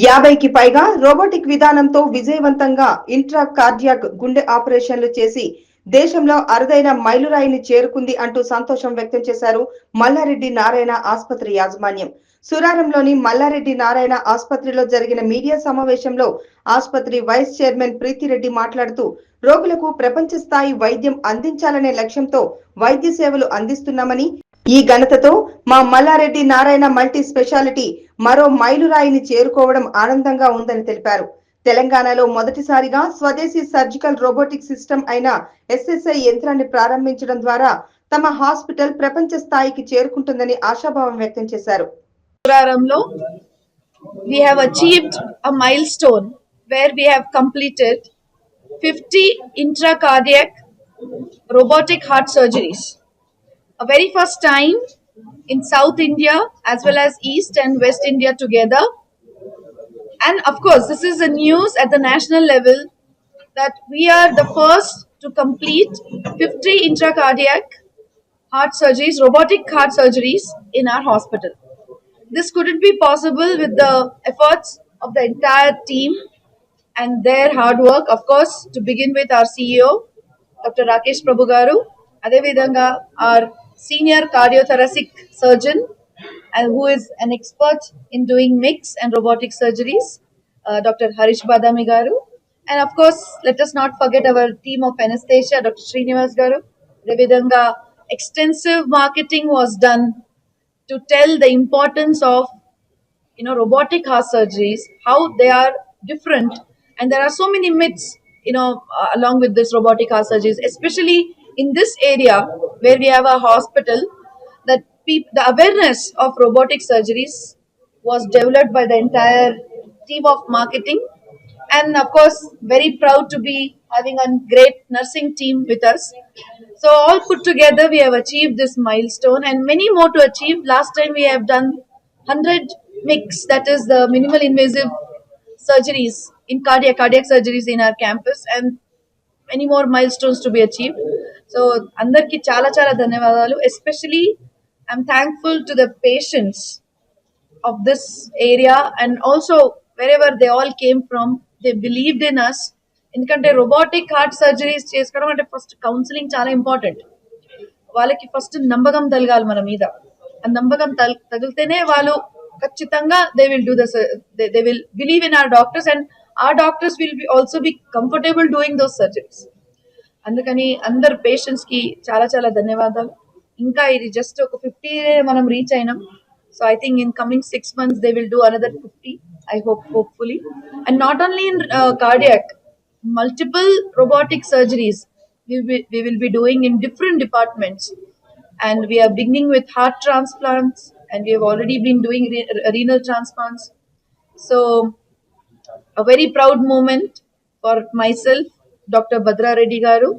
50కి పైగా రోబోటిక్ విధానంతో విజయవంతంగా ఇంట్రా కార్డియాక్ గుండె ఆపరేషన్లు చేసి దేశంలో అరుదైన మైలురాయిని చేరుకుంది అంటూ సంతోషం వ్యక్తం చేశారు మల్లారెడ్డి నారాయణ ఆసుపత్రి యాజమాన్యం. సురారంలోని మల్లారెడ్డి నారాయణ ఆసుపత్రిలో జరిగిన మీడియా సమావేశంలో ఆసుపత్రి వైస్ చైర్మన్ ప్రీతిరెడ్డి మాట్లాడుతూ రోగులకు ప్రపంచ స్థాయి వైద్యం అందించాలనే లక్ష్యంతో వైద్య సేవలు అందిస్తున్నామని, ఈ ఘనతతో మా మల్లారెడ్డి నారాయణ మల్టీ స్పెషాలిటీ మరో మైలురాయిని చేరుకోవడం ఆనందంగా ఉందని తెలిపారు. తెలంగాణలో మొదటిసారిగా స్వదేశీ సర్జికల్ రోబోటిక్ సిస్టమ్ అయిన ఎస్ఎస్ఐ యంత్రాన్ని ప్రారంభించడం ద్వారా తమ హాస్పిటల్ ప్రపంచ స్థాయికి చేరుకుంటుందని ఆశాభావం వ్యక్తం చేశారు. We have achieved a milestone where we have completed 50 intracardiac robotic heart surgeries. A very first time in South India as well as East and West India together. And of course, this is the news at the national level that we are the first to complete 50 intracardiac heart surgeries, robotic heart surgeries in our hospital. This couldn't be possible with the efforts of the entire team and their hard work. Of course, to begin with our CEO, Dr. Rakesh Prabhu Garu, Adevidanga, our senior cardiothoracic surgeon, and who is an expert in doing mix and robotic surgeries, Dr. Harish Badami Garu. And of course, let us not forget our team of anesthesia, Dr. Srinivas Garu. Adevidanga, extensive marketing was done to tell the importance of robotic heart surgeries, how they are different, and there are so many myths along with this robotic heart surgeries, especially in this area where we have a hospital, that the awareness of robotic surgeries was developed by the entire team of marketing. And of course, very proud to be having a great nursing team with us. So all put together, we have achieved this milestone and many more to achieve. Last time we have done 100 mix, that is the minimal invasive surgeries in cardiac surgeries in our campus, and many more milestones to be achieved. So andarki chala chala dhanyavadalu. Especially I'm thankful to the patients of this area and also wherever they all came from, they believed in us. ఎందుకంటే robotic heart surgeries చేసుకోవడం అంటే first counselling చాలా important. వాళ్ళకి first నమ్మకం తలగాలి మన మీద. ఆ నమ్మకం తగిలితేనే వాళ్ళు ఖచ్చితంగా they will believe in our doctors, and our doctors will also be comfortable doing those surgeries. అందుకని అందరు పేషెంట్స్ కి చాలా చాలా ధన్యవాదాలు. ఇంకా ఇది జస్ట్ ఒక 50 మనం రీచ్ అయినాం. So I think in coming 6 months they will do another 50, I hopefully. And not only in cardiac, multiple robotic surgeries we will be doing in different departments, and we are beginning with heart transplants, and we have already been doing renal transplants. So a very proud moment for myself, Dr. Badra Reddy Garu,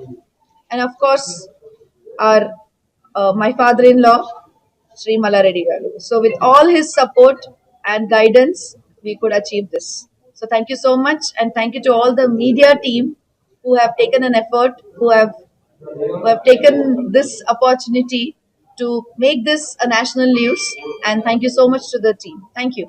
and of course our my father-in-law, Sri Malla Reddy Garu. So with all his support and guidance, we could achieve this. So thank you so much, and thank you to all the media team who have taken an effort, who have taken this opportunity to make this a national news. And thank you so much to the team. Thank you.